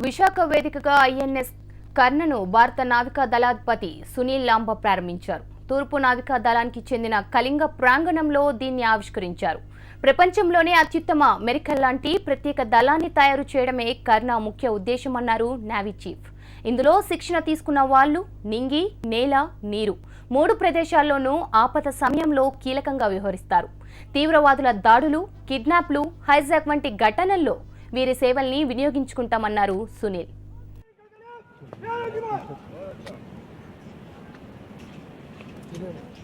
విశాఖ వేదికగా ఐఎన్ఎస్ కర్ణను భారత నావికా దళాధిపతి సునీల్ లాంబా ప్రారంభించారు. తూర్పు నావికా దళానికి చెందిన కళింగ ప్రాంగణంలో దీన్ని ఆవిష్కరించారు. ప్రపంచంలోనే అత్యుత్తమ మెరికల్ లాంటి ప్రత్యేక దళాన్ని తయారు చేయడమే కర్ణ ముఖ్య ఉద్దేశమన్నారు నేవీ చీఫ్. ఇందులో శిక్షణ తీసుకున్న వాళ్లు నింగి, నేల, నీరు 3 ప్రదేశాల్లోనూ ఆపద సమయంలో కీలకంగా వ్యవహరిస్తారు. తీవ్రవాదుల దాడులు, కిడ్నాప్లు, హైజాక్ వంటి ఘటనల్లో వీరి సేవల్ని వినియోగించుకుంటామన్నారు సునీల్. Yeah.